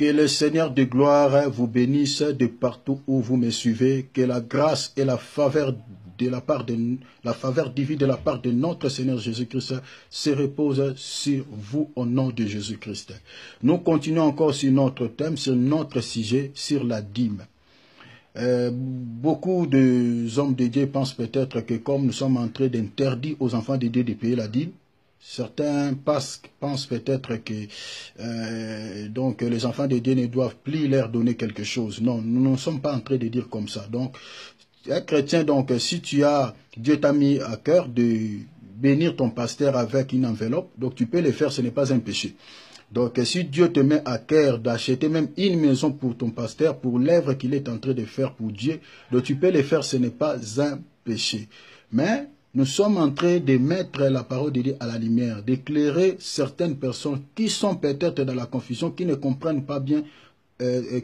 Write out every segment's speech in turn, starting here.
Que le Seigneur de gloire vous bénisse de partout où vous me suivez. Que la grâce et la faveur la faveur divine de la part de notre Seigneur Jésus-Christ se repose sur vous au nom de Jésus-Christ. Nous continuons encore sur notre thème, sur notre sujet, sur la dîme. Beaucoup d'hommes de Dieu pensent peut-être que comme nous sommes en train d'interdire aux enfants de Dieu de payer la dîme, certains pensent peut-être que donc les enfants de Dieu ne doivent plus leur donner quelque chose. Non, nous ne sommes pas en train de dire comme ça. Donc, un chrétien, donc, si Dieu t'a mis à cœur de bénir ton pasteur avec une enveloppe, donc tu peux le faire, ce n'est pas un péché. Donc, si Dieu te met à cœur d'acheter même une maison pour ton pasteur, pour l'œuvre qu'il est en train de faire pour Dieu, donc tu peux le faire, ce n'est pas un péché. Mais nous sommes en train de mettre la parole de Dieu à la lumière, d'éclairer certaines personnes qui sont peut-être dans la confusion, qui ne comprennent pas bien,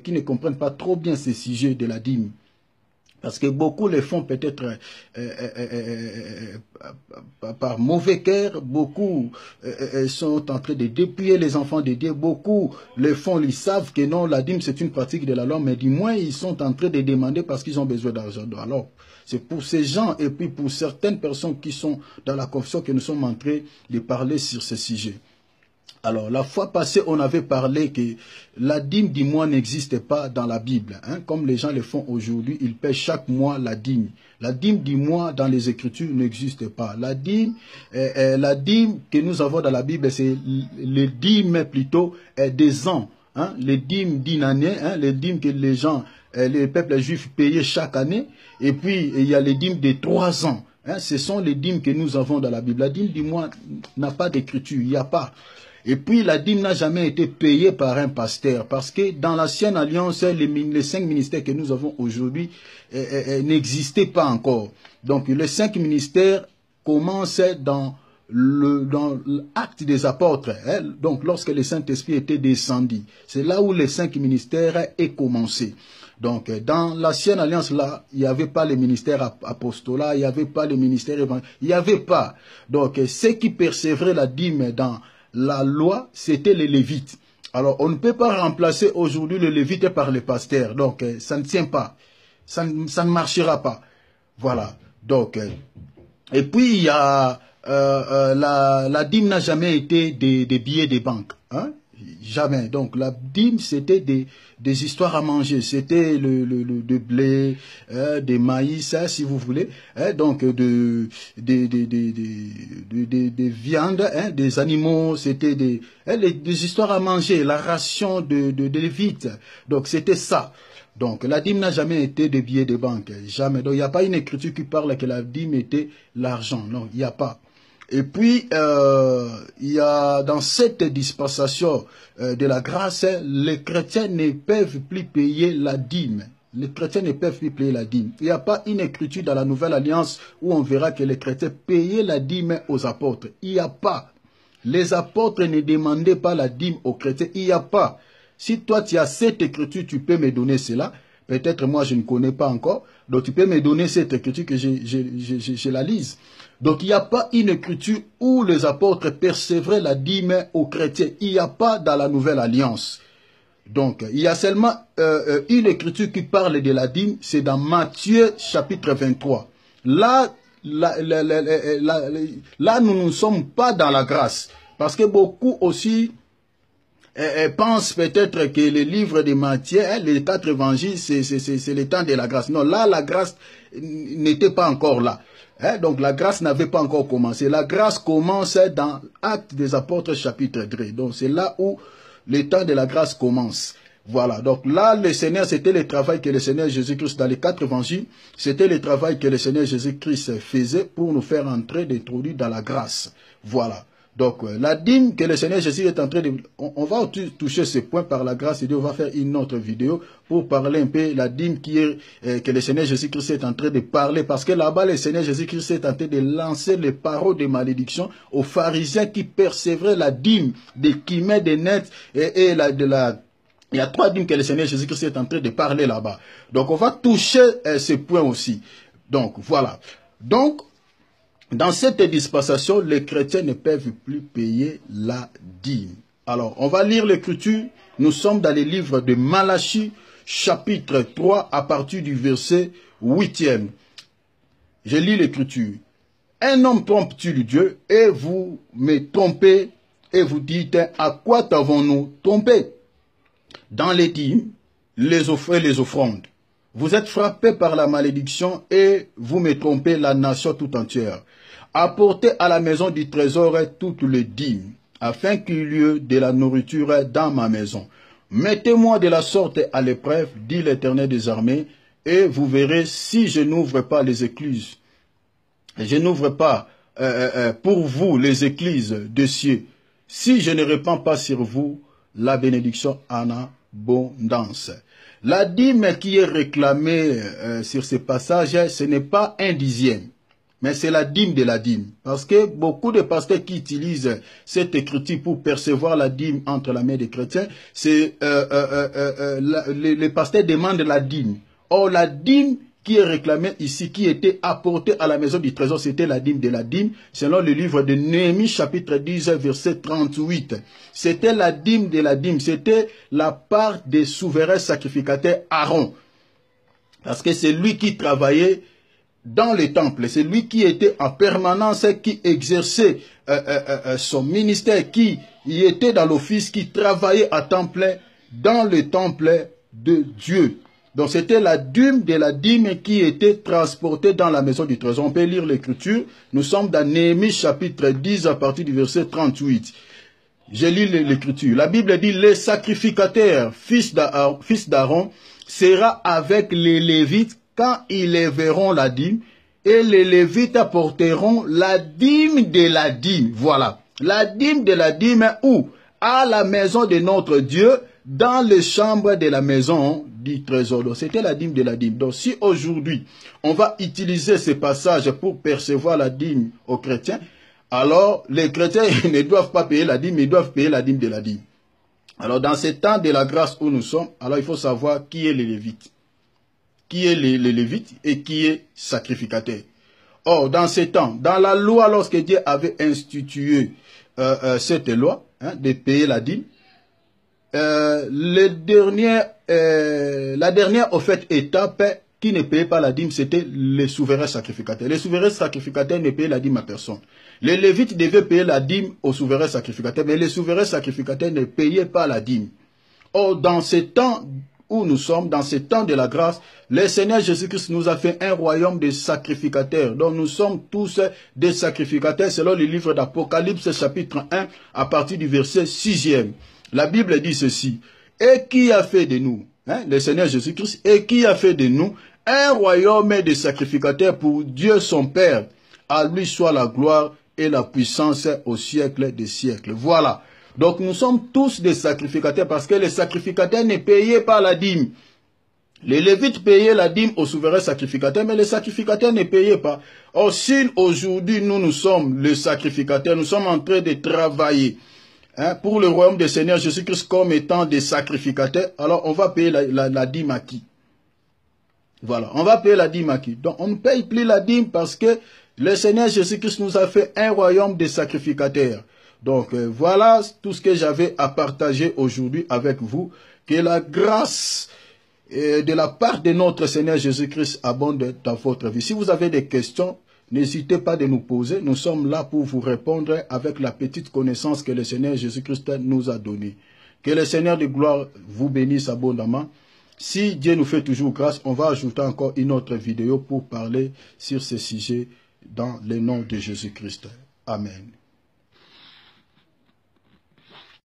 qui ne comprennent pas trop bien ces sujets de la dîme. Parce que beaucoup le font peut-être par mauvais cœur, beaucoup sont en train de dépouiller les enfants de Dieu, beaucoup le font, ils savent que non, la dîme c'est une pratique de la loi, mais du moins ils sont en train de demander parce qu'ils ont besoin d'argent. Alors, c'est pour ces gens et puis pour certaines personnes qui sont dans la confusion que nous sommes en train de parler sur ce sujet. Alors, la fois passée, on avait parlé que la dîme du mois n'existe pas dans la Bible. Hein, comme les gens le font aujourd'hui, ils paient chaque mois la dîme. La dîme du mois dans les Écritures n'existe pas. La dîme que nous avons dans la Bible, c'est les dîmes plutôt des ans. Hein, les dîmes d'une année, hein, les dîmes que les gens, les peuples juifs payaient chaque année. Et puis, il y a les dîmes de 3 ans. Hein, ce sont les dîmes que nous avons dans la Bible. La dîme du mois n'a pas d'écriture, il n'y a pas. Et puis la dîme n'a jamais été payée par un pasteur parce que dans l'ancienne alliance, les 5 ministères que nous avons aujourd'hui n'existaient pas encore. Donc les 5 ministères commencent dans l'acte des apôtres. Hein, donc lorsque le Saint-Esprit était descendu, c'est là où les 5 ministères aient commencé. Donc, dans l'ancienne alliance, là, il n'y avait pas le ministère apostolat, il n'y avait pas le ministère évangélique, il n'y avait pas. Donc, ceux qui percevraient la dîme dans la loi, c'était les Lévites. Alors, on ne peut pas remplacer aujourd'hui le Lévite par le pasteur. Donc, ça ne tient pas. Ça ne marchera pas. Voilà. Donc, et puis, il y a, la dîme n'a jamais été des billets de banque. Hein? Jamais. Donc, la dîme, c'était des histoires à manger. C'était de blé, des maïs, hein, si vous voulez. Hein, donc, des viandes, hein, des animaux. C'était des histoires à manger. La ration de Lévites. Donc, c'était ça. Donc, la dîme n'a jamais été des billets de banque. Jamais. Donc, il n'y a pas une écriture qui parle que la dîme était l'argent. Non, il n'y a pas. Et puis, il y a dans cette dispensation de la grâce, les chrétiens ne peuvent plus payer la dîme. Les chrétiens ne peuvent plus payer la dîme. Il n'y a pas une écriture dans la Nouvelle Alliance où on verra que les chrétiens payaient la dîme aux apôtres. Il n'y a pas. Les apôtres ne demandaient pas la dîme aux chrétiens. Il n'y a pas. Si toi, tu as cette écriture, tu peux me donner cela. Peut-être moi, je ne connais pas encore. Donc, tu peux me donner cette écriture que je la lise. Donc, il n'y a pas une écriture où les apôtres percevraient la dîme aux chrétiens. Il n'y a pas dans la Nouvelle Alliance. Donc, il y a seulement une écriture qui parle de la dîme. C'est dans Matthieu chapitre 23. Là, nous ne sommes pas dans la grâce. Parce que beaucoup aussi pensent peut-être que le livre de Matthieu, hein, les 4 évangiles, c'est le temps de la grâce. Non, là, la grâce n'était pas encore là. Hein, donc, la grâce n'avait pas encore commencé. La grâce commence dans Actes des Apôtres, chapitre 3. Donc, c'est là où le temps de la grâce commence. Voilà. Donc, là, le Seigneur, c'était le travail que le Seigneur Jésus-Christ, dans les 4 évangiles, c'était le travail que le Seigneur Jésus-Christ faisait pour nous faire entrer, d'introduire dans la grâce. Voilà. Donc, la dîme que le Seigneur Jésus est en train de... On va toucher ce point par la grâce de Dieu. On va faire une autre vidéo pour parler un peu la dîme que le Seigneur Jésus-Christ est en train de parler. Parce que là-bas, le Seigneur Jésus-Christ est en train de lancer les paroles de malédiction aux pharisiens qui percevraient la dîme de Chimée, de Net et il y a 3 dîmes que le Seigneur Jésus-Christ est en train de parler là-bas. Donc, on va toucher ce point aussi. Donc, voilà. Donc, dans cette dispensation, les chrétiens ne peuvent plus payer la dîme. Alors, on va lire l'écriture Nous sommes dans les livres de Malachie, chapitre 3, à partir du verset 8e. Je lis l'écriture. Un homme trompe-t-il Dieu, et vous me trompez, et vous dites, à quoi t'avons-nous trompé? Dans les dîmes, les offrandes. Vous êtes frappés par la malédiction, et vous me trompez la nation tout entière. Apportez à la maison du trésor toutes les dîmes, afin qu'il y ait de la nourriture dans ma maison. Mettez-moi de la sorte à l'épreuve, dit l'Éternel des armées, et vous verrez si je n'ouvre pas les écluses. Je n'ouvre pas pour vous les écluses des cieux, si je ne répands pas sur vous la bénédiction en abondance. La dîme qui est réclamée sur ce passage, ce n'est pas un dixième, mais c'est la dîme de la dîme. Parce que beaucoup de pasteurs qui utilisent cette écriture pour percevoir la dîme entre la main des chrétiens, c'est les pasteurs demandent la dîme. Or, la dîme qui est réclamée ici, qui était apportée à la maison du trésor, c'était la dîme de la dîme, selon le livre de Néhémie, chapitre 10, verset 38. C'était la dîme de la dîme, c'était la part des souverains sacrificateurs Aaron. Parce que c'est lui qui travaillait dans le temple, c'est lui qui était en permanence, qui exerçait son ministère, qui y était dans l'office, qui travaillait à temps plein dans le temple de Dieu. Donc c'était la dîme de la dîme qui était transportée dans la maison du trésor. On peut lire l'écriture. Nous sommes dans Néhémie chapitre 10 à partir du verset 38. Je lis l'écriture. La Bible dit, les sacrificateurs, fils d'Aaron, sera avec les Lévites quand ils verront la dîme, et les Lévites apporteront la dîme de la dîme. Voilà. La dîme de la dîme où? À la maison de notre Dieu, dans les chambres de la maison du trésor. C'était la dîme de la dîme. Donc si aujourd'hui, on va utiliser ce passage pour percevoir la dîme aux chrétiens, alors les chrétiens ne doivent pas payer la dîme, mais ils doivent payer la dîme de la dîme. Alors dans ce temps de la grâce où nous sommes, alors il faut savoir qui est les Lévites. Qui est les Lévites et qui est sacrificateur. Or, dans ces temps, dans la loi, lorsque Dieu avait institué cette loi, de payer la dîme, la dernière au fait étape qui ne payait pas la dîme, c'était les souverains sacrificateurs. Les souverains sacrificateurs ne payaient la dîme à personne. Les Lévites devaient payer la dîme aux souverains sacrificateurs, mais les souverains sacrificateurs ne payaient pas la dîme. Or, dans ces temps où nous sommes, dans ces temps de la grâce, le Seigneur Jésus-Christ nous a fait un royaume de sacrificateurs. Donc nous sommes tous des sacrificateurs selon le livre d'Apocalypse chapitre 1 à partir du verset 6e. La Bible dit ceci. Et qui a fait de nous, le Seigneur Jésus-Christ, et qui a fait de nous un royaume de sacrificateurs pour Dieu son Père. À lui soit la gloire et la puissance au siècle des siècles. Voilà. Donc nous sommes tous des sacrificateurs parce que les sacrificateurs ne payaient pas la dîme. Les Lévites payaient la dîme aux souverains sacrificateurs, mais les sacrificateurs ne payaient pas. Or, si aujourd'hui nous sommes les sacrificateurs, nous sommes en train de travailler pour le royaume du Seigneur Jésus-Christ comme étant des sacrificateurs, alors on va payer la dîme à qui? Voilà, on va payer la dîme à qui? Donc on ne paye plus la dîme parce que le Seigneur Jésus-Christ nous a fait un royaume de sacrificateurs. Donc voilà tout ce que j'avais à partager aujourd'hui avec vous. Que la grâce de la part de notre Seigneur Jésus-Christ abonde dans votre vie. Si vous avez des questions, n'hésitez pas de nous poser. Nous sommes là pour vous répondre avec la petite connaissance que le Seigneur Jésus-Christ nous a donnée. Que le Seigneur de gloire vous bénisse abondamment. Si Dieu nous fait toujours grâce, on va ajouter encore une autre vidéo pour parler sur ce sujet dans le nom de Jésus-Christ. Amen.